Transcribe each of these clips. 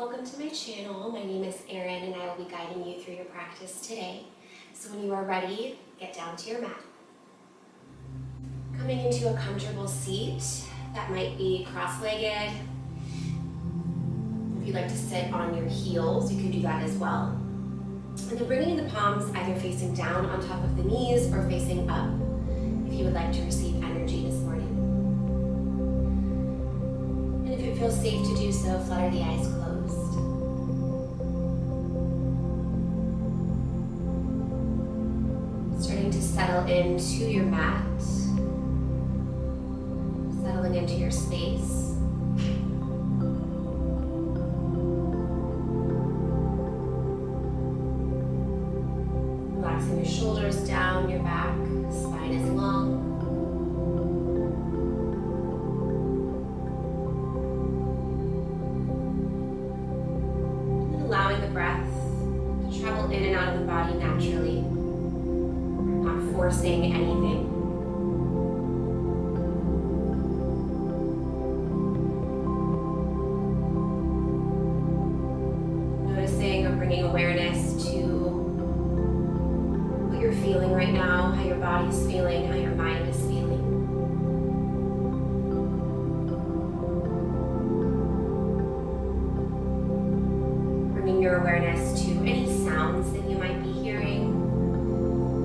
Welcome to my channel. My name is Erin and I will be guiding you through your practice today. So when you are ready, get down to your mat. Coming into a comfortable seat, that might be cross-legged. If you'd like to sit on your heels, you can do that as well. And then bringing the palms either facing down on top of the knees or facing up if you would like to receive energy this morning. And if it feels safe to do so, flutter the eyes closed. Starting to settle into your mat, settling into your space. Relaxing your shoulders down, your back, spine is long. And then allowing the breath to travel in and out of the body naturally, not forcing anything. Noticing or bringing awareness to what you're feeling right now, how your body's feeling, how your mind is feeling. Bringing your awareness to any sounds that you might be hearing.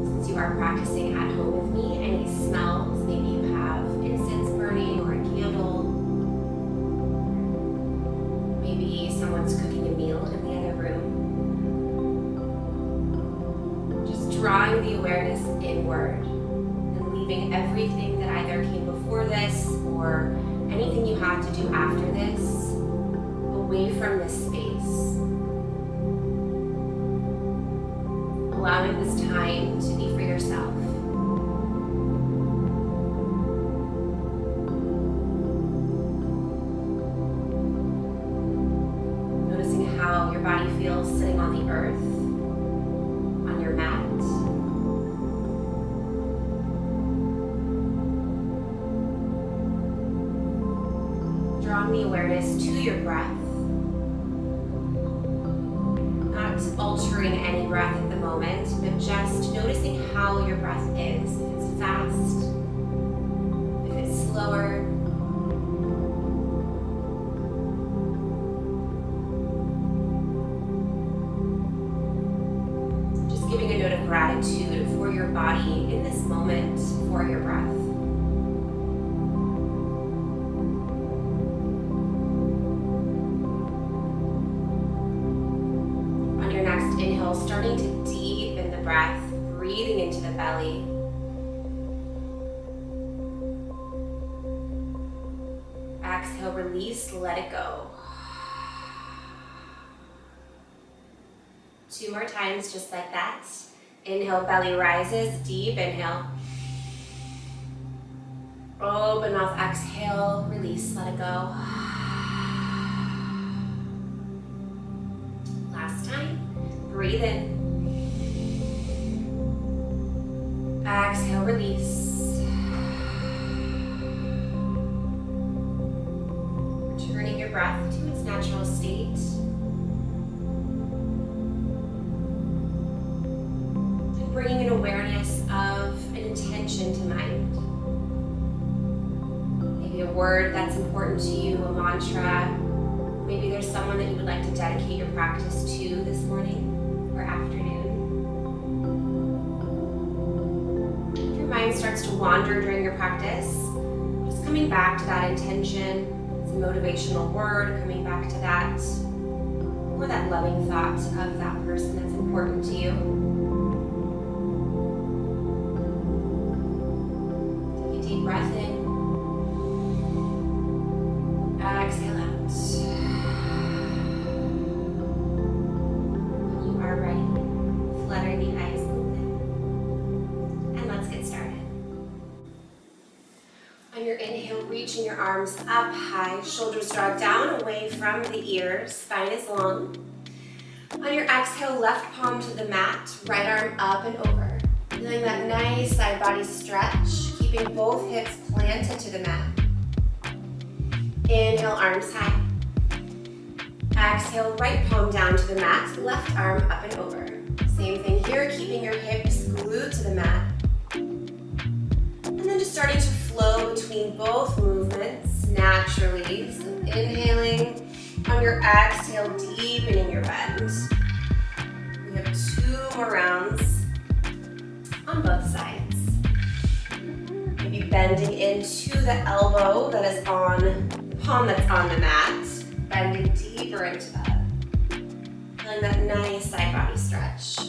Since you are practicing at home with me, any smells, maybe you have incense burning or a candle. Maybe someone's cooking a meal in the other room. Drawing the awareness inward and leaving everything that either came before this or anything you have to do after this away from this space. Allowing this time to be for yourself. Noticing how your body feels sitting on the earth, on your mat. Drawing the awareness to your breath, not altering any breath at the moment, but just noticing how your breath is. If it's fast, if it's slower. Just giving a note of gratitude for your body in this moment, for your breath. Inhale, starting to deepen the breath, breathing into the belly. Exhale, release, let it go. 2 more times, just like that. Inhale, belly rises, deep inhale. Open mouth, exhale, release, let it go. Last time. Breathe in. Exhale, release. Returning your breath to its natural state. And bringing an awareness of an intention to mind. Maybe a word that's important to you, a mantra. Maybe there's someone that you would like to dedicate your practice to this morning or afternoon. If your mind starts to wander during your practice, just coming back to that intention, it's a motivational word, coming back to that, or that loving thought of that person that's important to you. Take a deep breath in. Exhale out. Flutter the eyes open. And let's get started. On your inhale, reaching your arms up high, shoulders draw down away from the ears, spine is long. On your exhale, left palm to the mat, right arm up and over. Feeling that nice side body stretch, keeping both hips planted to the mat. Inhale, arms high. Exhale, right palm down to the mat, left arm up and over. Same thing here, keeping your hips glued to the mat. And then just starting to flow between both movements naturally. So inhaling, on your exhale, deepening your bend. We have 2 more rounds on both sides. Maybe bending into the elbow that is on the palm that's on the mat, bending deeper into that. Feeling that nice side body stretch.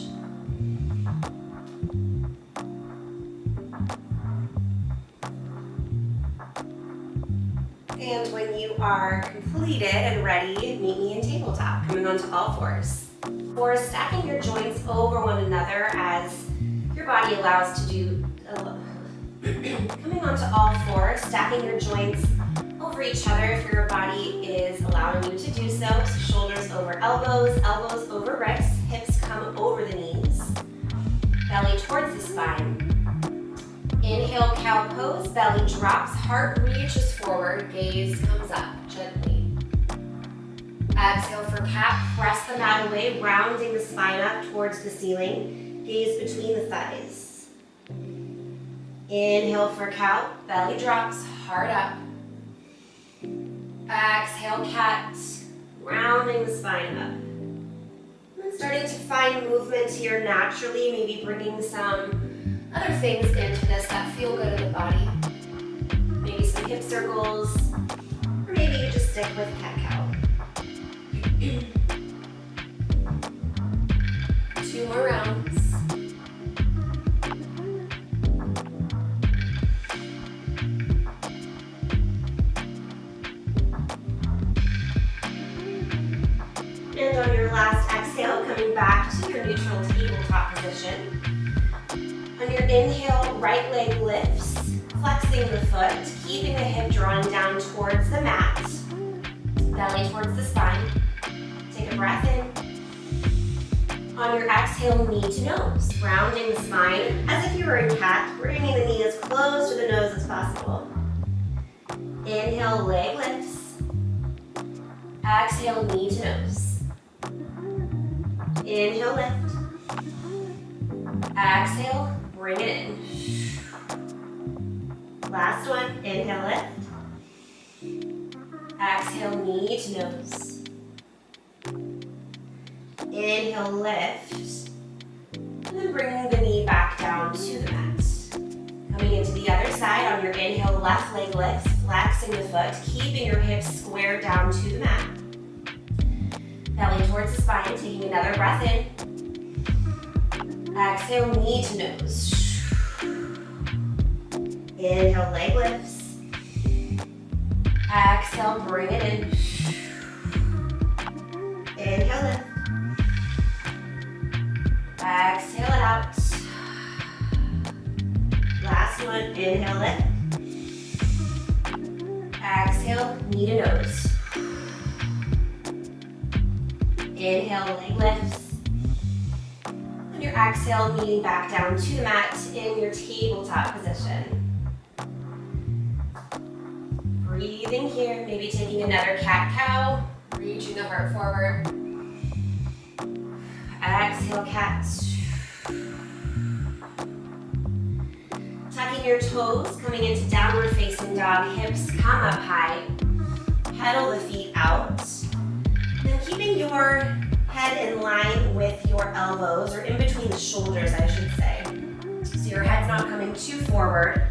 And when you are completed and ready, meet me in tabletop, coming onto all fours. Or stacking your joints over one another as your body allows to do. Coming onto all fours, stacking your joints over each other if your body is allowing you to do so. So shoulders over elbows, elbows over wrists, hips come over the knees, belly towards the spine. Inhale, cow pose, belly drops, heart reaches forward, gaze comes up gently. Exhale for cat, press the mat away, rounding the spine up towards the ceiling, gaze between the thighs. Inhale for cow, belly drops, heart up. Exhale, cat, rounding the spine up. And then starting to find movement here naturally, maybe bringing some other things into this that feel good in the body. Maybe some hip circles, or maybe you just stick with cat-cow. 2 more rounds. And on your last exhale, coming back to your neutral tabletop position. On your inhale, right leg lifts, flexing the foot, keeping the hip drawn down towards the mat, belly towards the spine. Take a breath in. On your exhale, knee to nose, rounding the spine as if you were in cat, bringing the knee as close to the nose as possible. Inhale, leg lifts. Exhale, knee to nose. Inhale, lift. Exhale, bring it in. Last one, inhale, lift. Exhale, knee to nose. Inhale, lift. And then bringing the knee back down to the mat. Coming into the other side, on your inhale, left leg lifts, flexing the foot, keeping your hips squared down to the mat. Belly towards the spine, taking another breath in. Exhale, knee to nose. Inhale, leg lifts. Exhale, bring it in. Inhale, lift. Exhale it out. Last one, inhale, lift. Exhale, knee to nose. Inhale, leg lifts. On your exhale, kneeling back down to the mat in your tabletop position. Breathing here, maybe taking another cat-cow, reaching the heart forward. Exhale, cat. Tucking your toes, coming into downward facing dog, hips come up high. Pedal the feet out. Then keeping your head in line with your elbows, or in between the shoulders, I should say. So your head's not coming too forward.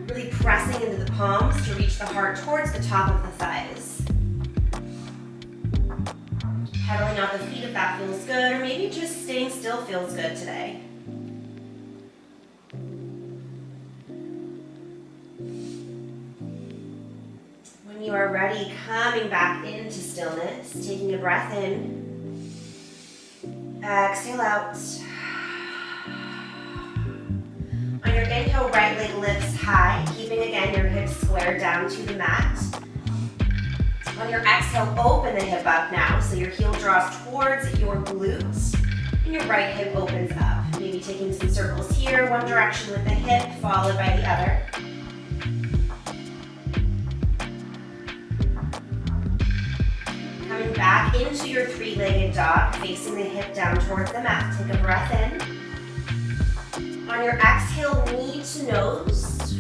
Really pressing into the palms to reach the heart towards the top of the thighs. Pedaling out the feet if that feels good, or maybe just staying still feels good today. When you are ready, coming back into stillness, taking a breath in. Exhale out. On your inhale, right leg lifts high, keeping again your hips squared down to the mat. On your exhale, open the hip up now, so your heel draws towards your glutes, and your right hip opens up. Maybe taking some circles here, one direction with the hip, followed by the other. Coming back into your three-legged dog, facing the hip down towards the mat. Take a breath in. On your exhale, knee to nose.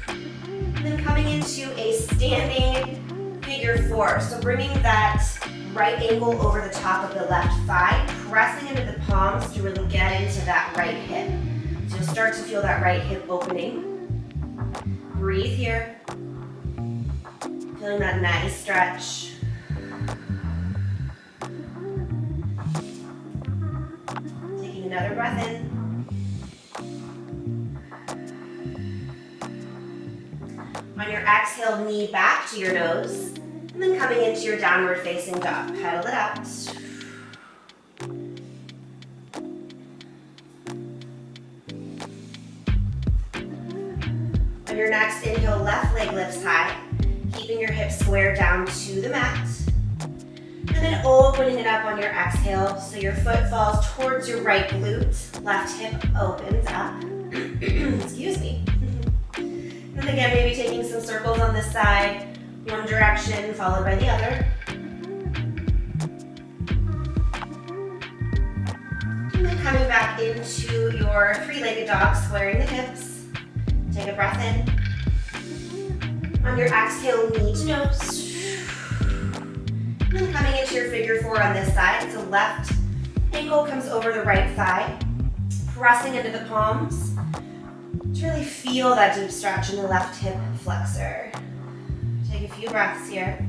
And then coming into a standing figure four. So bringing that right ankle over the top of the left thigh, pressing into the palms to really get into that right hip. So you'll start to feel that right hip opening. Breathe here. Feeling that nice stretch. Taking another breath in. On your exhale, knee back to your nose, and then coming into your downward facing dog. Pedal it out. On your next inhale, left leg lifts high, keeping your hips square down to the mat. And then opening it up on your exhale, so your foot falls towards your right glute, left hip opens up. Excuse me. And again, maybe taking some circles on this side, one direction followed by the other. And then coming back into your three-legged dog, squaring the hips. Take a breath in. On your exhale, knee to nose. And then coming into your figure four on this side, so left ankle comes over the right thigh, pressing into the palms. To really feel that deep stretch in the left hip flexor. Take a few breaths here.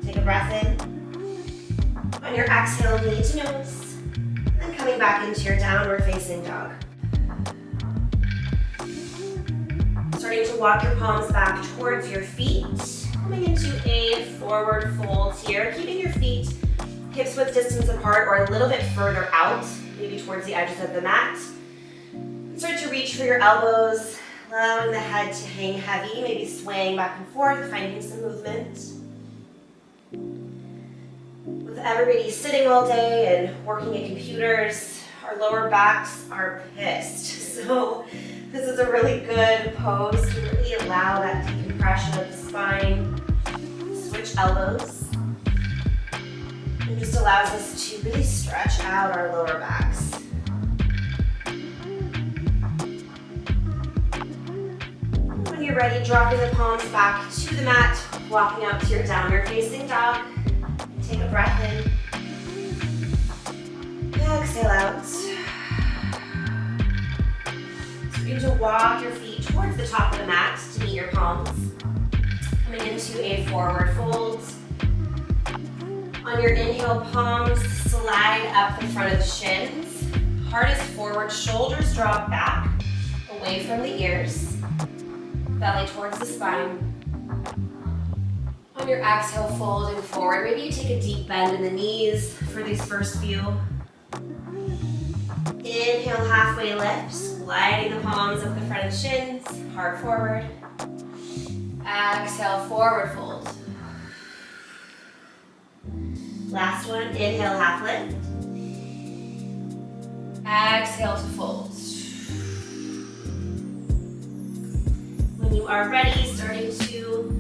Take a breath in. On your exhale, knee to nose. Then coming back into your downward facing dog. Starting to walk your palms back towards your feet. Coming into a forward fold here. Keeping your feet hips width distance apart or a little bit further out, maybe towards the edges of the mat. Start to reach for your elbows, allowing the head to hang heavy, maybe swaying back and forth, finding some movement. With everybody sitting all day and working at computers, our lower backs are pissed. So this is a really good pose to really allow that decompression of the spine. Switch elbows. It just allows us to really stretch out our lower backs. When you're ready, dropping the palms back to the mat, walking out to your downward facing dog. Take a breath in. Exhale out. You're going to walk your feet towards the top of the mat to meet your palms. Coming into a forward fold. On your inhale, palms slide up the front of the shins. Heart is forward, shoulders drop back, away from the ears. Belly towards the spine. On your exhale, folding forward. Maybe you take a deep bend in the knees for these first few. Inhale, halfway lift, sliding the palms up the front of the shins, heart forward. Exhale, forward fold. Last one, inhale, half lift. Exhale to fold. When you are ready, starting to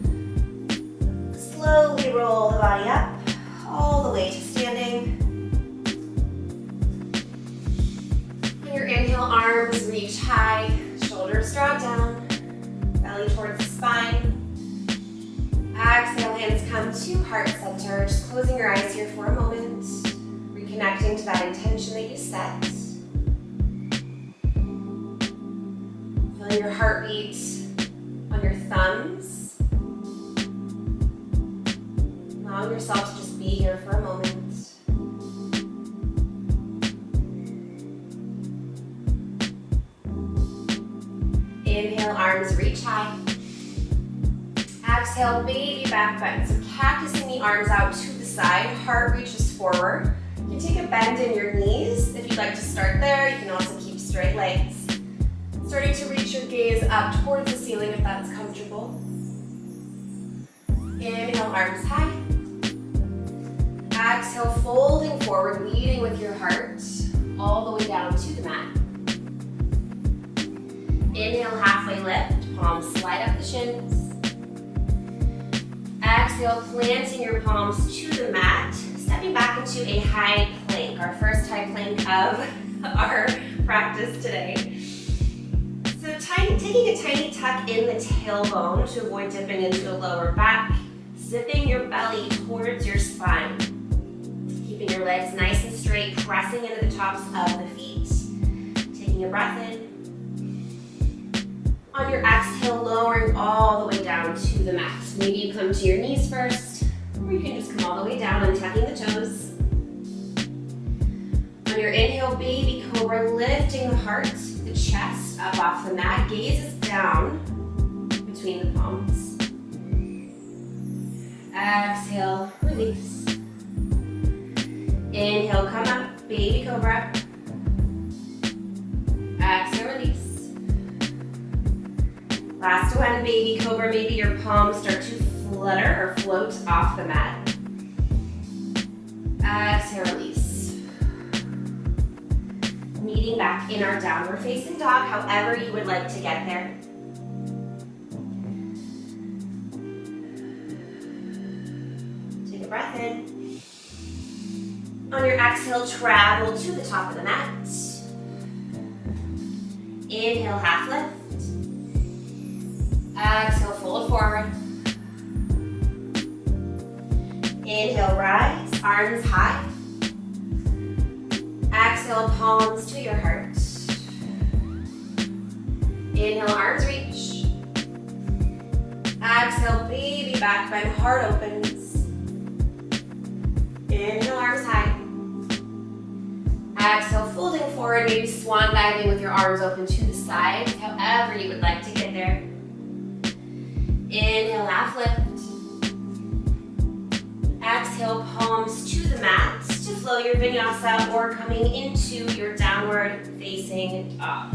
slowly roll the body up, all the way to standing. Your inhale, arms reach high, shoulders draw down, belly towards the spine. Exhale, hands come to heart center. Just closing your eyes here for a moment, reconnecting to that intention that you set. Feeling your heartbeat on your thumbs. Allowing yourself to just be here for a moment. Inhale, arms reach high. Exhale, baby back bend. So cactusing the arms out to the side, heart reaches forward. You can take a bend in your knees if you'd like to start there. You can also keep straight legs. Starting to reach your gaze up towards the ceiling if that's comfortable. Inhale, arms high. Exhale, folding forward, leading with your heart all the way down to the mat. Inhale, halfway lift, palms slide up the shins. Exhale, planting your palms to the mat, stepping back into a high plank, our first high plank of our practice today. So taking a tiny tuck in the tailbone to avoid dipping into the lower back, zipping your belly towards your spine, keeping your legs nice and straight, pressing into the tops of the feet, taking a breath in. On your exhale, lowering all the way down to the mat. Maybe you come to your knees first, or you can just come all the way down and tucking the toes. On your inhale, baby cobra, lifting the heart, the chest up off the mat, gaze is down between the palms. Exhale, release. Inhale, come up, baby cobra. Exhale, release. Last one, baby cobra. Maybe your palms start to flutter or float off the mat. Exhale, release. Meeting back in our downward facing dog, however you would like to get there. Take a breath in. On your exhale, travel to the top of the mat. Inhale, half lift. Exhale, fold forward. Inhale, rise, arms high. Exhale, palms to your heart. Inhale, arms reach. Exhale, baby back bend, heart opens. Inhale, arms high. Exhale, folding forward, maybe swan diving with your arms open to the side, however you would like to get there. Inhale, half lift. Exhale, palms to the mat to flow your vinyasa or coming into your downward facing dog.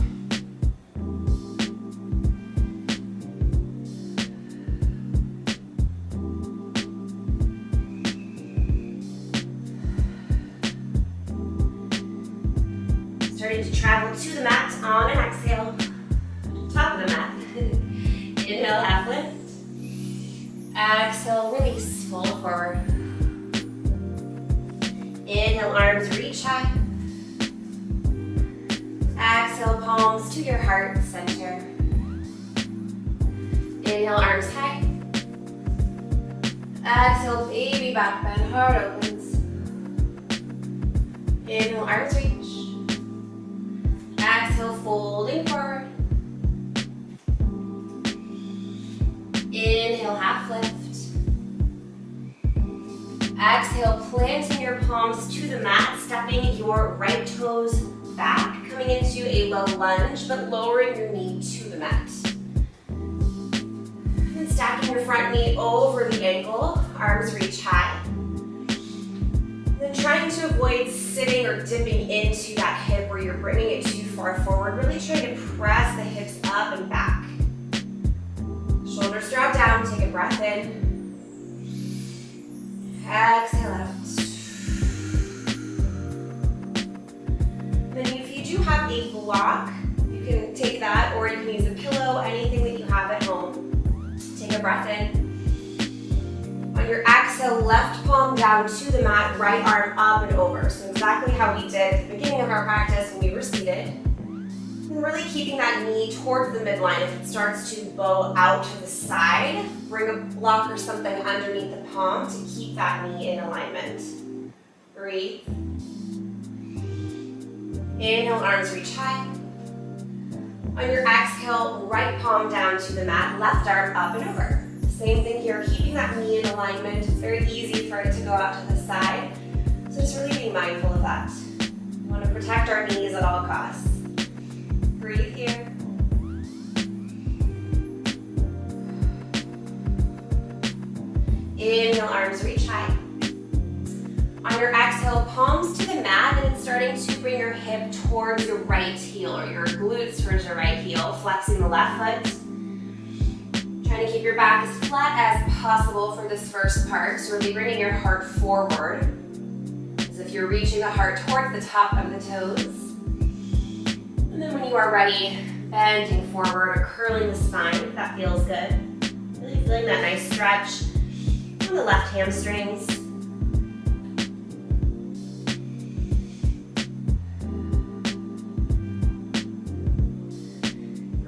Starting to travel to the mat on an exhale. Top of the mat. Inhale, half lift. Exhale, release, fold forward. Inhale, arms reach high. Exhale, palms to your heart center. Inhale, arms high. Exhale, baby back bend, heart opens. Inhale, arms reach. Exhale, folding forward. Inhale, half lift. Exhale, planting your palms to the mat, stepping your right toes back, coming into a low lunge, but lowering your knee to the mat. And stacking your front knee over the ankle, arms reach high. Then trying to avoid sitting or dipping into that hip where you're bringing it too far forward. Really try to press the hips up and back. Shoulders drop down, take a breath in. Exhale out. Then if you do have a block, you can take that or you can use a pillow, anything that you have at home. Take a breath in. On your exhale, left palm down to the mat, right arm up and over. So exactly how we did at the beginning of our practice when we were seated. And really keeping that knee towards the midline. If it starts to bow out to the side, bring a block or something underneath the palm to keep that knee in alignment. Breathe. Inhale, arms reach high. On your exhale, right palm down to the mat, left arm up and over. Same thing here, keeping that knee in alignment. It's very easy for it to go out to the side. So just really be mindful of that. We want to protect our knees at all costs. Breathe here. Inhale, arms reach high. On your exhale, palms to the mat, and it's starting to bring your hip towards your right heel or your glutes towards your right heel, flexing the left foot. Trying to keep your back as flat as possible for this first part. So really bringing your heart forward. as if you're reaching the heart towards the top of the toes. And then when you are ready, bending forward or curling the spine, if that feels good. Really feeling that nice stretch on the left hamstrings.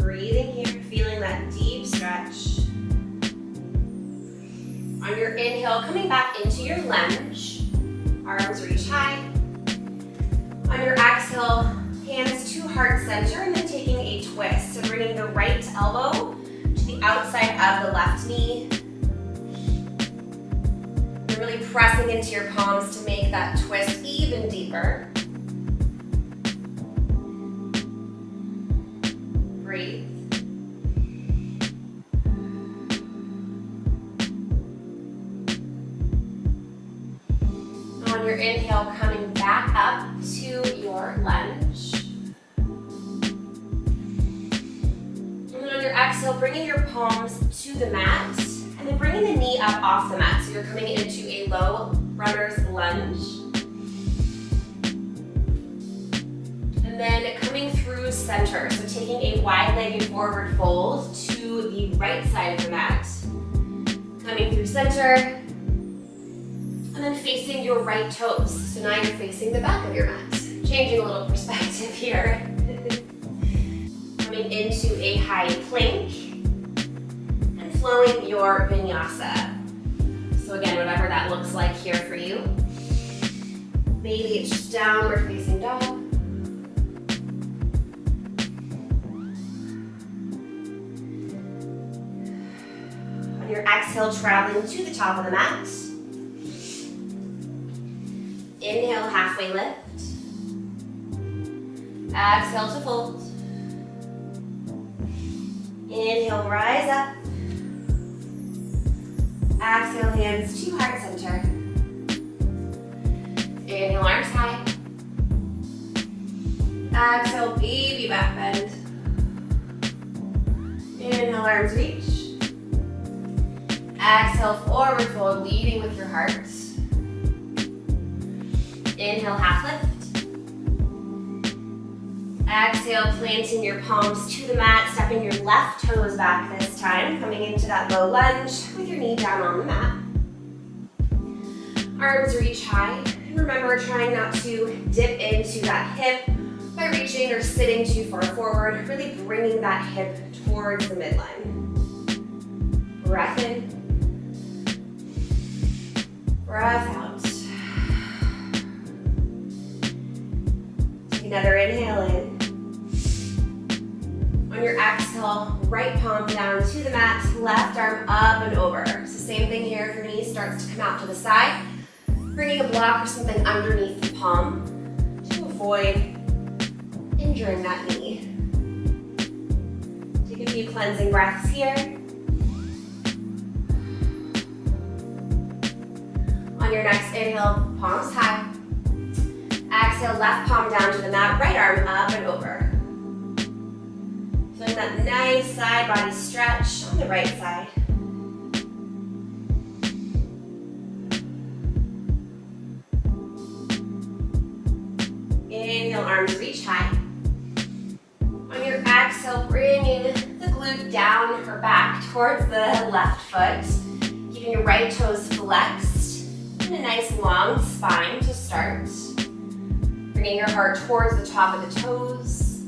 Breathing here, feeling that deep stretch. On your inhale, coming back into your lunge. Arms reach high. On your exhale, hands to heart center, and then taking a twist. So bringing the right elbow to the outside of the left knee. And really pressing into your palms to make that twist even deeper. Breathe. On your inhale, coming back up to your lunge. And then on your exhale, bringing your palms to the mat, and then bringing the knee up off the mat. So you're coming into a low runner's lunge. And then coming through center. So taking a wide-legged forward fold to the right side of the mat. Coming through center. And then facing your right toes. So now you're facing the back of your mat. Changing a little perspective here. Coming into a high plank. And flowing your vinyasa. So again, whatever that looks like here for you. Maybe it's just downward facing dog. On your exhale, traveling to the top of the mat. Inhale, halfway lift. Exhale to fold. Inhale, rise up. Exhale, hands to heart center. Inhale, arms high. Exhale, baby back bend. Inhale, arms reach. Exhale, forward fold, leading with your heart. Inhale, half lift. Exhale, planting your palms to the mat, stepping your left toes back this time, coming into that low lunge with your knee down on the mat. Arms reach high. And remember, trying not to dip into that hip by reaching or sitting too far forward, really bringing that hip towards the midline. Breath in. Breath out. Another inhale in. On your exhale, right palm down to the mat, left arm up and over. So same thing here, if your knee starts to come out to the side, bringing a block or something underneath the palm to avoid injuring that knee. Take a few cleansing breaths here. On your next inhale, palms high. Exhale, left palm down to the mat, right arm up and over. Feeling that nice side body stretch on the right side. Inhale, arms reach high. On your exhale, bringing the glute down or back towards the left foot. Keeping your right toes flexed and a nice long spine to start. Bringing your heart towards the top of the toes.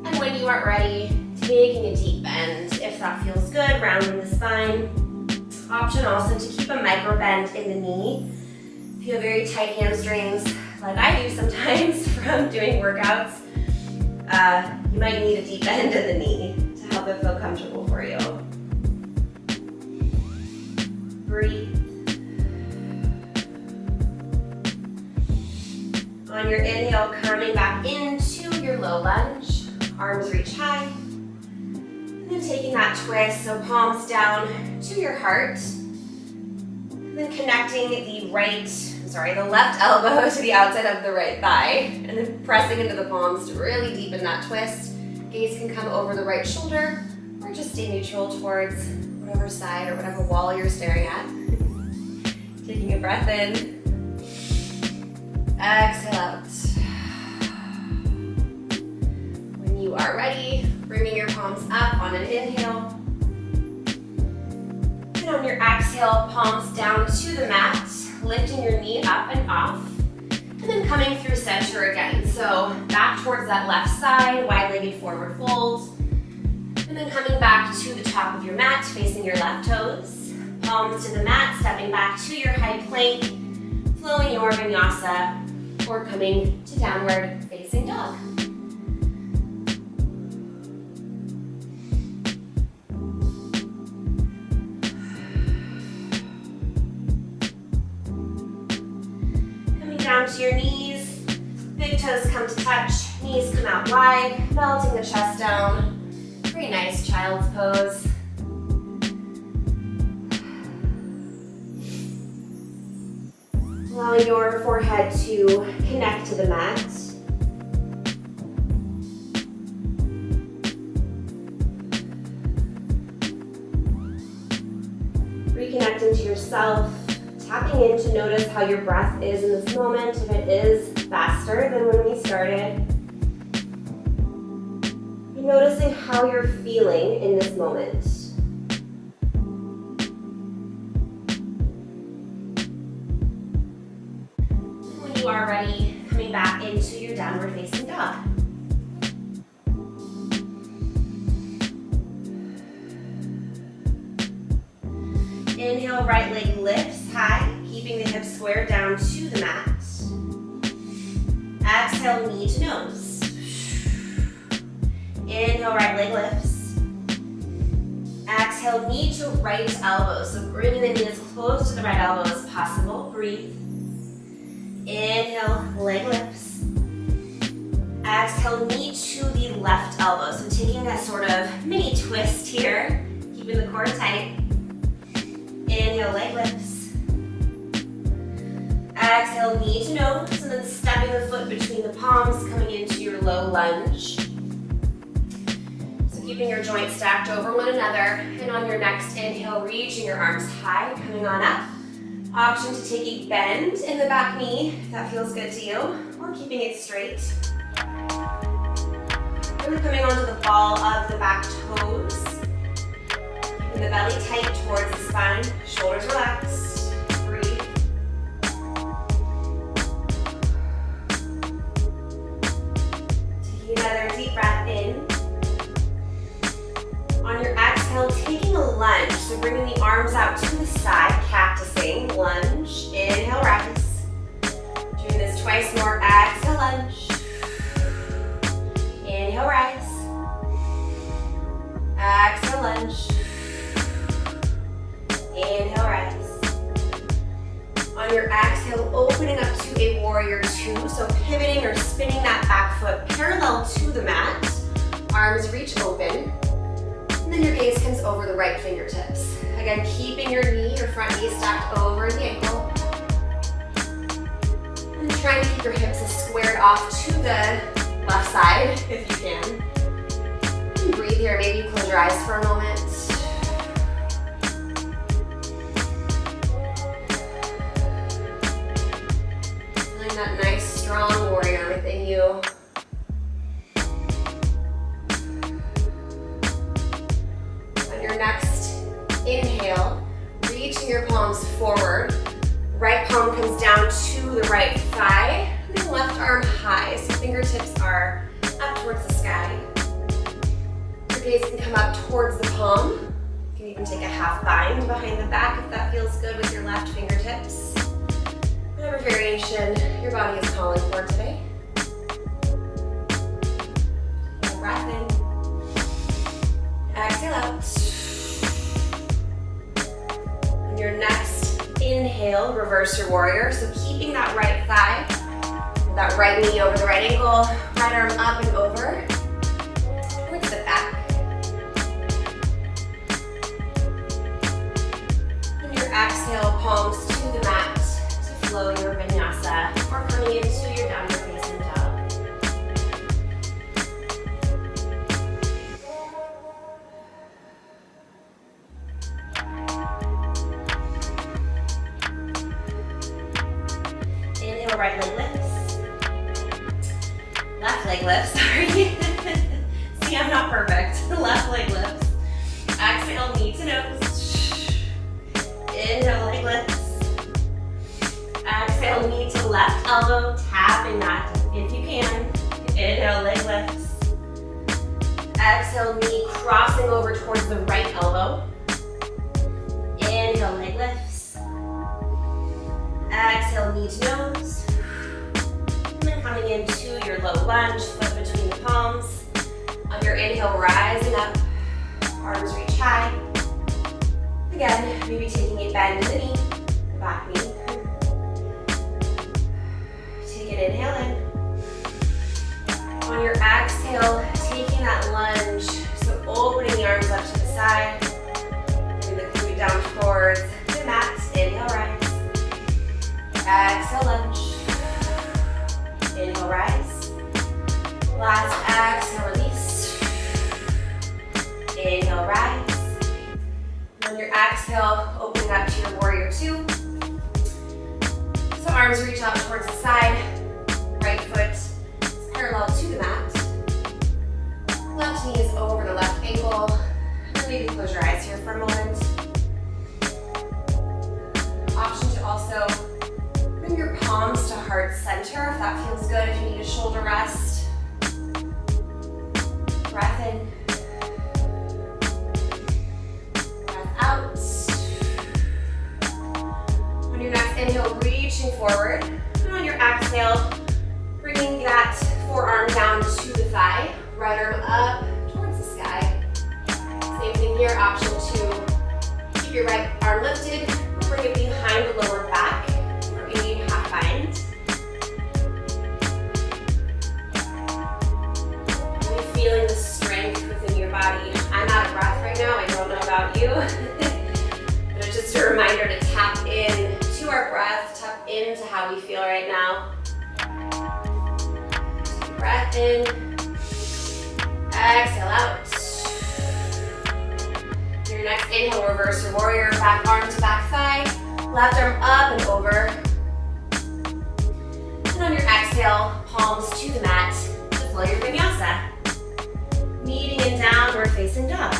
And when you are ready, taking a deep bend. If that feels good, rounding the spine. Option also to keep a micro bend in the knee. If you have very tight hamstrings, like I do sometimes from doing workouts, you might need a deep bend in the knee to help it feel comfortable for you. Breathe. On your inhale, coming back into your low lunge, arms reach high. And then taking that twist, so palms down to your heart. And then connecting the left elbow to the outside of the right thigh. And then pressing into the palms to really deepen that twist. Gaze can come over the right shoulder or just stay neutral towards whatever side or whatever wall you're staring at. Taking a breath in. Exhale out. When you are ready, bringing your palms up on an inhale. And on your exhale, palms down to the mat, lifting your knee up and off. And then coming through center again. So back towards that left side, wide-legged forward fold. And then coming back to the top of your mat, facing your left toes. Palms to the mat, stepping back to your high plank, flowing your vinyasa, or coming to downward facing dog. Coming down to your knees, big toes come to touch, knees come out wide, melting the chest down. Very nice child's pose. Allowing your forehead to connect to the mat. Reconnecting to yourself, tapping in to notice how your breath is in this moment, if it is faster than when we started. And noticing how you're feeling in this moment. You are ready, coming back into your downward facing dog. Inhale, right leg lifts high, keeping the hips square down to the mat. Exhale, knee to nose. Inhale, right leg lifts. Exhale, knee to right elbow. So bringing the knee as close to the right elbow as possible. Breathe. Inhale, leg lifts. Exhale, knee to the left elbow. So taking that sort of mini twist here, keeping the core tight. Inhale, leg lifts. Exhale, knee to nose, and then stepping the foot between the palms, coming into your low lunge. So keeping your joints stacked over one another, and on your next inhale, reaching your arms high, coming on up. Option to take a bend in the back knee, if that feels good to you, or keeping it straight. Really coming onto the ball of the back toes. Keeping the belly tight towards the spine, shoulders relaxed. Breathe. Taking another deep breath in. On your exhale, taking a lunge, so bringing the arms out to the side, cactusing, lunge, inhale, rise. Doing this twice more, exhale, lunge. Inhale, rise. Exhale, lunge. Inhale, rise. On your exhale, opening up to a warrior two, so pivoting or spinning that back foot parallel to the mat. Arms reach open. And then your gaze comes over the right fingertips. Again, keeping your knee, your front knee stacked over the ankle. And trying to keep your hips as squared off to the left side, if you can. And breathe here, maybe you close your eyes for a moment. Feeling that nice, strong warrior within you. Next inhale, reaching your palms forward. Right palm comes down to the right thigh, and then left arm high, so fingertips are up towards the sky. Your gaze can come up towards the palm. You can even take a half bind behind the back if that feels good with your left fingertips. Whatever variation your body is calling for today. Breath in. Exhale out. Your next inhale, reverse your warrior. So keeping that right thigh, that right knee over the right ankle, right arm up and over. Towards the back. And your exhale, palms to the mat to flow your vinyasa, or coming into your downward facing dog. Right leg lifts. Left leg lifts, sorry. See, I'm not perfect. Left leg lifts. Exhale, knee to nose. Inhale, leg lifts. Exhale, knee to left elbow, tapping that if you can. Inhale, leg lifts. Exhale, knee crossing over towards the right elbow. Inhale, leg lifts. Exhale, knee to nose. And then coming into your low lunge, foot between the palms. On your inhale, rising up. Arms reach high. Again, maybe taking a bend in the knee, the back knee. Take an inhale in. On your exhale, taking that lunge, so opening the arms up to the side. Bring the glute down towards the mat. Inhale, rise. Exhale, lunge. Inhale, rise. Last exhale, release. Inhale, rise. On your exhale, opening up to your warrior two. So arms reach out towards the side. Right foot is parallel to the mat. Left knee is over the left ankle. And maybe close your eyes here for a moment. Option to also bring your palms to heart center if that feels good. If you need a shoulder rest. Breath in. Breath out. On your next inhale, reaching forward. And on your exhale, bringing that forearm down to the thigh. Right arm up towards the sky. Same thing here, option to keep your right arm lifted. Bring it behind the lower back. Or maybe half bind. Really feeling the strength within your body. I'm out of breath right now. I don't know about you. But it's just a reminder to tap in to our breath, tap into how we feel right now. Take a breath in. Exhale out. Your next inhale, reverse your warrior. Back arm to back thigh. Left arm up and over. And on your exhale, palms to the mat to flow your vinyasa. Meeting in downward facing dog.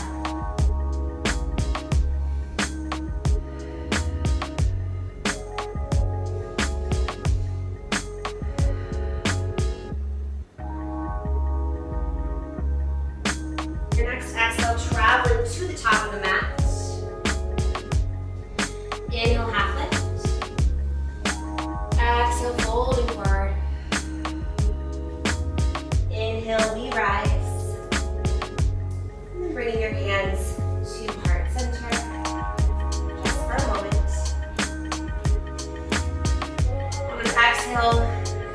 Your next exhale, traveling to the top of the mat. Inhale, half lift. Exhale, folding forward. Inhale, we rise. And then bringing your hands to heart center. Just for a moment. On an exhale,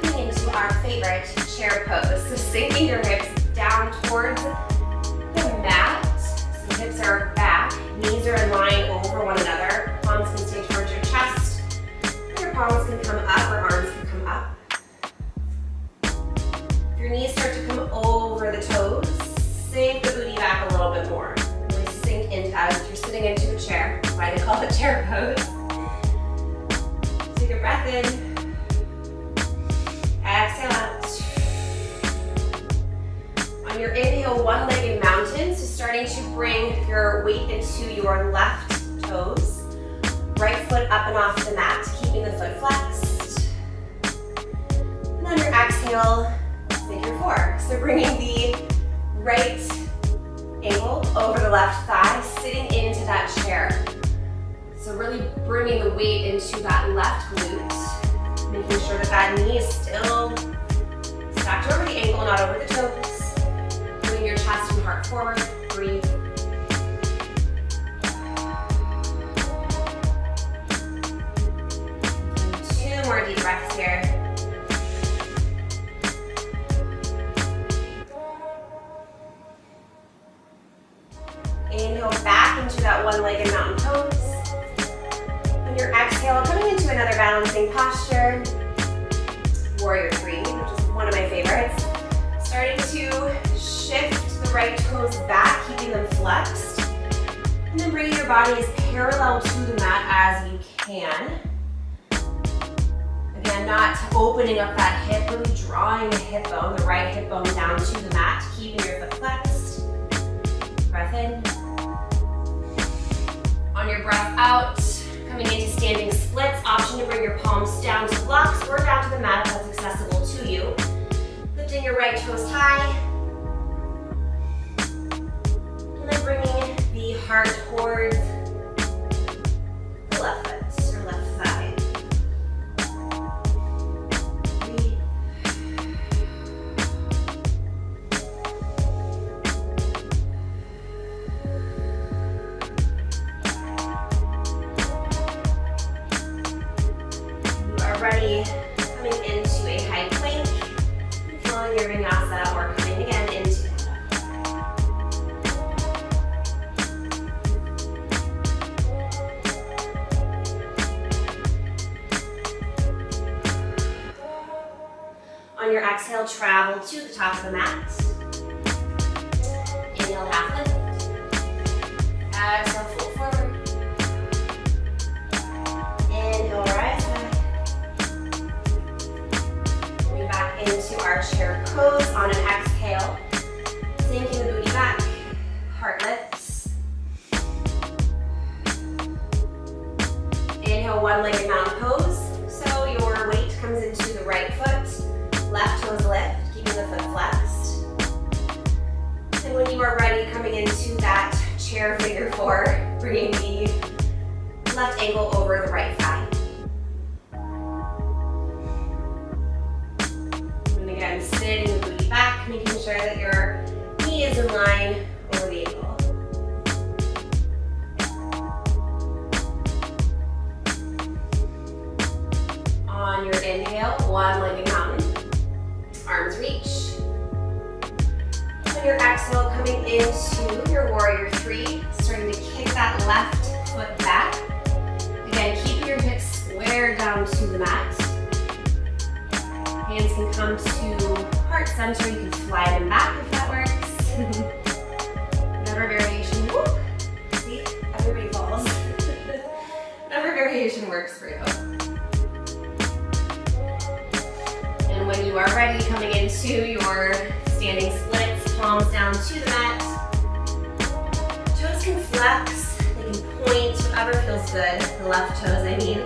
coming into our favorite chair pose. So sinking your hips down towards the mat. So hips are back, knees are in line over one another. Palms can stay towards your chest. Your palms can come up or arms can come up. If your knees start to come over the toes, sink the booty back a little bit more. Really sink into that as if you're sitting into a chair. That's why they call it chair pose. Take a breath in. Exhale out. On your inhale, one-legged mountain. So starting to bring your weight into your left toes. Right foot up and off the mat, keeping the foot flexed. And on your exhale, figure four. So bringing the right ankle over the left thigh, sitting into that chair. So really bringing the weight into that left glute, making sure that that knee is still stacked over the ankle, not over the toes. Bring your chest and heart forward. Breathe. Two more deep breaths here. Inhale back into that one-legged mountain pose. On your exhale, coming into another balancing posture. Warrior three, which is one of my favorites. Starting to shift the right toes back, keeping them flexed. And then bringing your body as parallel to the mat as you can. Again, Again, not opening up that hip, really drawing the hip bone, the right hip bone down to the mat, keeping your foot flexed. Breath in. On your breath out, coming into standing splits, option to bring your palms down to blocks or down to the mat if that's accessible to you. Lifting your right toes high. And then bringing the heart towards the left foot or left thigh. Breathe. You are ready, coming into a high plank, flowing your vinyasa or coming again into on your exhale, travel to the top of the mat. Inhale, half lift. Exhale, fold forward. Inhale, rise high. Coming back into our chair pose on an exhale. Sinking the booty back. Heart lifts. Inhale, one-legged mountain pose. So your weight comes into the right foot. Left toes lift, keeping the foot flexed. And when you are ready, coming into that chair figure four, bringing the left ankle over the right thigh. And again, sitting the booty back, making sure that your knee is in line over the ankle. On your inhale, one-legged mountain. Arms reach. On your exhale, coming into your warrior three, starting to kick that left foot back. Again, keep your hips square down to the mat. Hands can come to heart center. You can slide them back if that works. Whatever variation. Whoop. See, everybody falls. Whatever variation works for you. And when you are ready, coming into your standing splits, palms down to the mat. Toes can flex, they can point, whatever feels good. The left toes, I mean.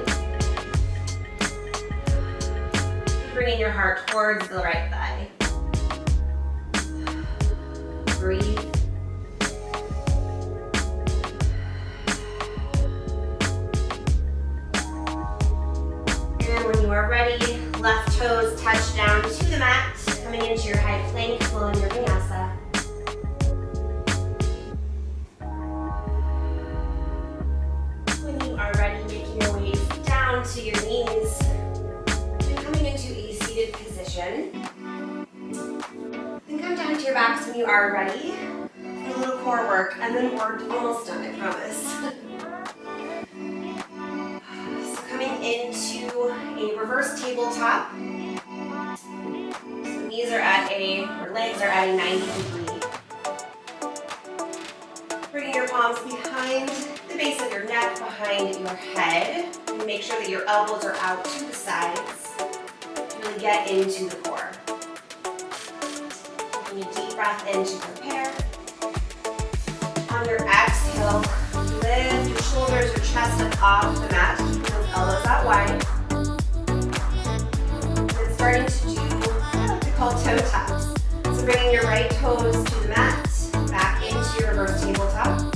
Bringing your heart towards the right thigh. Breathe. And when you are ready, left toes touch down to the mat, coming into your high plank, flowing your vinyasa. When you are ready, making your ways down to your knees, and coming into a seated position. Then come down to your backs when you are ready. A little core work, and then we're almost done, I promise. Coming into a reverse tabletop. So knees are at or legs are at a 90 degree. Bringing your palms behind the base of your neck, behind your head. And make sure that your elbows are out to the sides to really get into the core. Taking a deep breath in to prepare. On your exhale, lift your shoulders or chest up off the mat. Elbows out wide. And then starting to do what we call toe taps. So bringing your right toes to the mat, back into your reverse tabletop.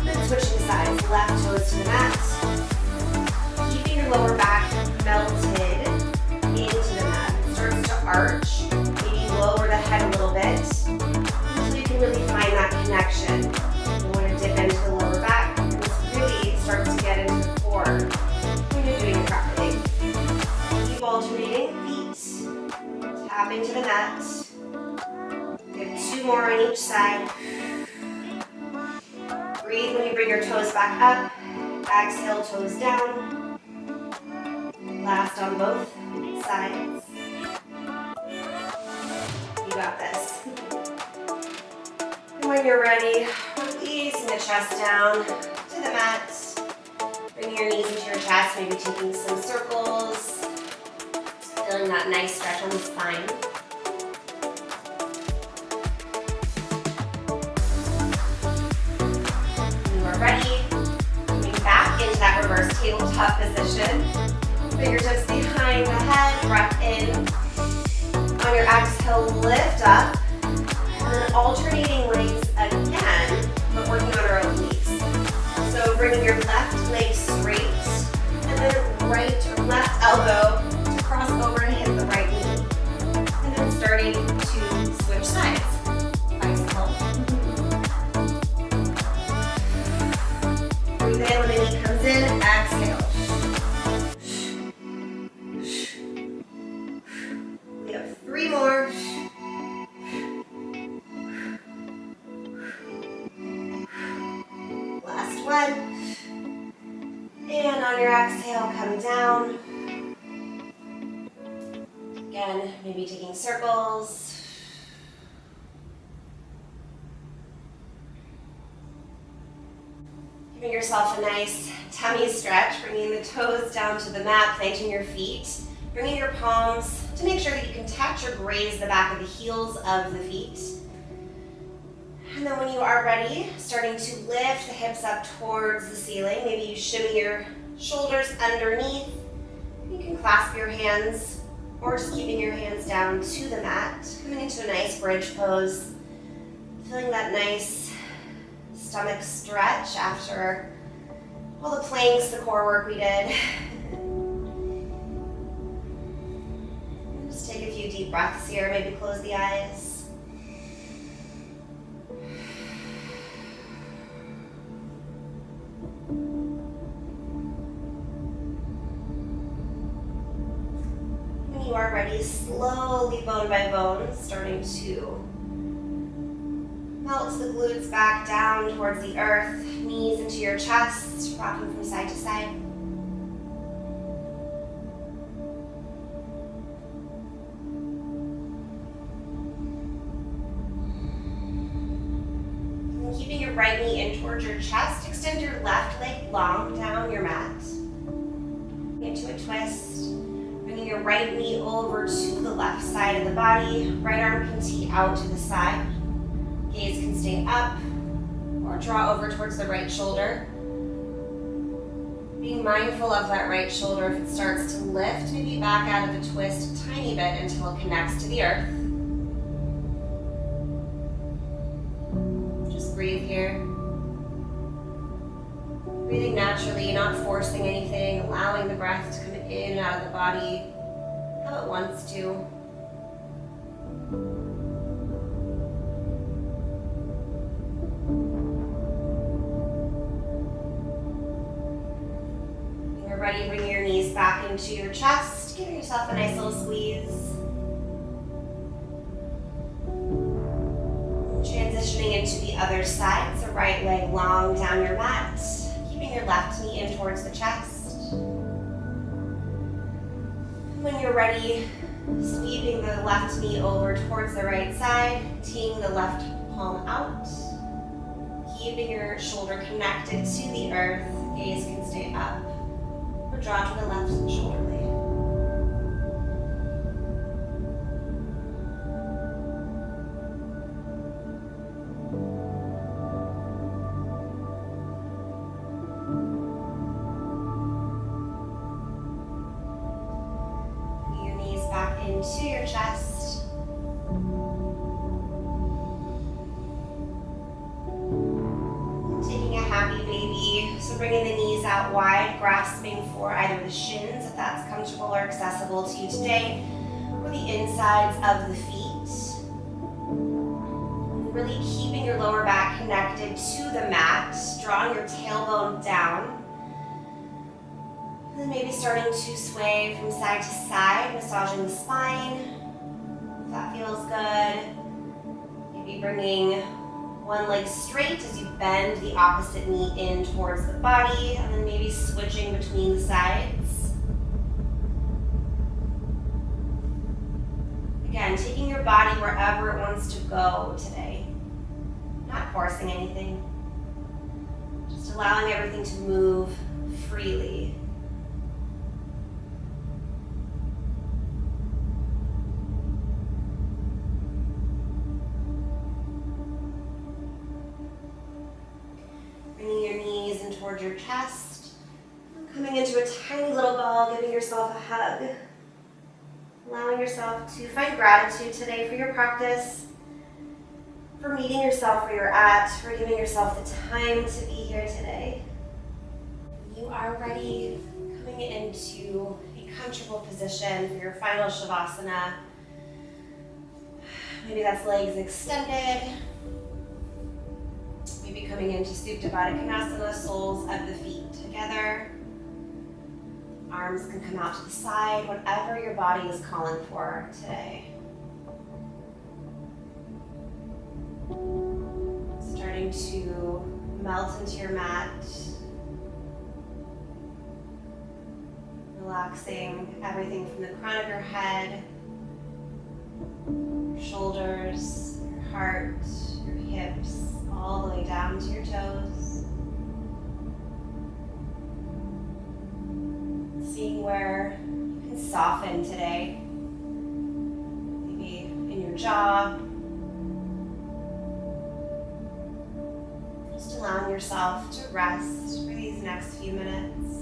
Then switching sides, left toes to the mat. Keeping your lower back melted into the mat. It starts to arch. Maybe lower the head a little bit until you can really find that connection. You want to dip into the lower back and this really starts to get into the core. You're doing it properly. Keep alternating feet. Tap into the mat. We have two more on each side. Breathe when you bring your toes back up. Exhale, toes down. Last on both sides. You got this. And when you're ready, releasing the chest down to the mat. Bringing your knees into your chest, maybe taking some circles. that nice stretch on the spine. When you are ready, coming back into that reverse tabletop position. Fingertips behind the head, breath in. On your exhale, lift up. And then alternating legs again, but working on our obliques. So bringing your left leg straight, and then right or left elbow to cross over and hit the right knee. And then starting to switch sides. Bicycle. Breathe in when the knee comes in, exhale. We have 3 more. Last one. And on your exhale, come down. Again, maybe taking circles. Giving yourself a nice tummy stretch, bringing the toes down to the mat, planting your feet. Bringing your palms to make sure that you can touch or graze the back of the heels of the feet. And then when you are ready, starting to lift the hips up towards the ceiling. Maybe you shimmy your shoulders underneath. You can clasp your hands or just keeping your hands down to the mat. Coming into a nice bridge pose. Feeling that nice stomach stretch after all the planks, the core work we did. Just take a few deep breaths here. Maybe close the eyes. When you are ready, slowly bone by bone, starting to melt the glutes back down towards the earth, knees into your chest, rocking from side to side. And keeping your right knee in towards your chest, extend your left leg long down your mat. Into a twist. Bringing your right knee over to the left side of the body. Right arm can tee out to the side. Gaze can stay up or draw over towards the right shoulder. Being mindful of that right shoulder. If it starts to lift, maybe back out of the twist a tiny bit until it connects to the earth. Just breathe here. Breathing naturally, not forcing anything, allowing the breath to come in and out of the body how it wants to. When you're ready, bring your knees back into your chest, giving yourself a nice little squeeze. Transitioning into the other side, so right leg long down your mat, keeping your left knee in towards the chest. When you're ready, sweeping the left knee over towards the right side, teeing the left palm out, keeping your shoulder connected to the earth, gaze can stay up, or draw to the left shoulder blade. Into your chest. Taking a happy baby. So bringing the knees out wide, grasping for either the shins if that's comfortable or accessible to you today, or the insides of the feet. Really keeping your lower back connected to the mat, drawing your tailbone down. And then maybe starting to sway from side to side, massaging the spine, if that feels good. Maybe bringing one leg straight as you bend the opposite knee in towards the body, and then maybe switching between the sides. Again, taking your body wherever it wants to go today. Not forcing anything. Just allowing everything to move freely. towards your chest. Coming into a tiny little ball, giving yourself a hug. Allowing yourself to find gratitude today for your practice, for meeting yourself where you're at, for giving yourself the time to be here today. You are ready, coming into a comfortable position for your final Shavasana. Maybe that's legs extended. Maybe coming into Supta Baddha Konasana, soles of the feet together. Arms can come out to the side, whatever your body is calling for today. Starting to melt into your mat. Relaxing everything from the crown of your head, your shoulders, your heart, your hips, all the way down to your toes. Seeing where you can soften today. Maybe in your jaw. Just allowing yourself to rest for these next few minutes.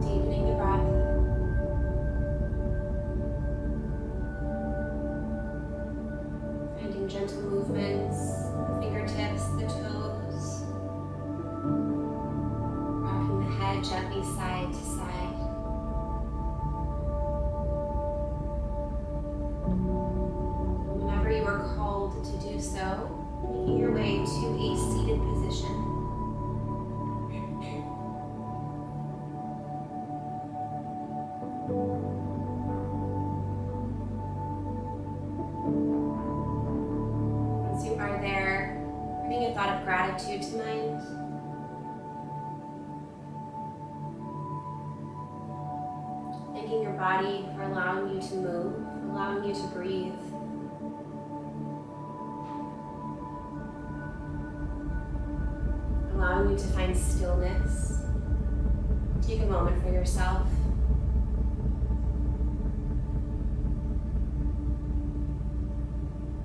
Deepening the breath. Finding gentle movements, the fingertips, the toes. Rocking the head gently side to side. Whenever you are called to do so, making your way to a seated position. Once you are there, bringing a thought of gratitude to mind. Thanking your body for allowing you to move, allowing you to breathe. Allowing you to find stillness. Take a moment for yourself.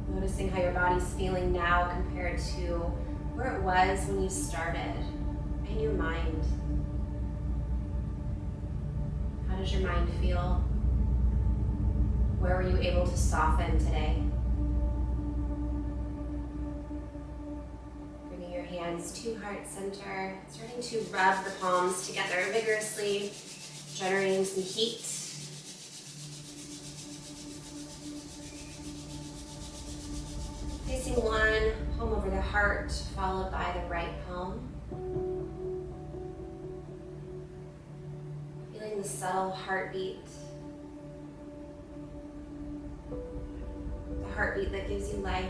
Noticing how your body's feeling now compared to where it was when you started, and your mind. How does your mind feel? Where were you able to soften today? Bringing your hands to heart center, starting to rub the palms together vigorously, generating some heat. Placing one palm over the heart, followed by the right palm. Feeling the subtle heartbeat. The heartbeat that gives you life.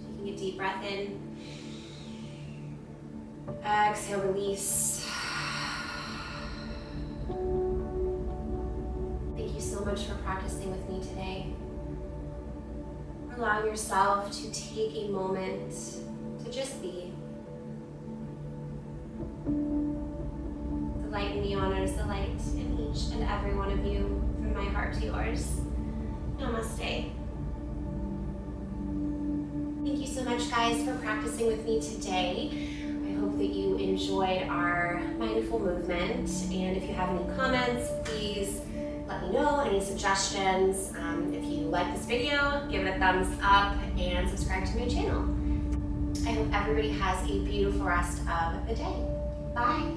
Taking a deep breath in. Exhale, release. Thank you so much for practicing with me today. Allow yourself to take a moment to just be. light in me honors the light in each and every one of you, from my heart to yours. Namaste. Thank you so much, guys, for practicing with me today. I hope that you enjoyed our mindful movement, and if you have any comments, please let me know, any suggestions. If you like this video, give it a thumbs up and subscribe to my channel. I hope everybody has a beautiful rest of the day. Bye.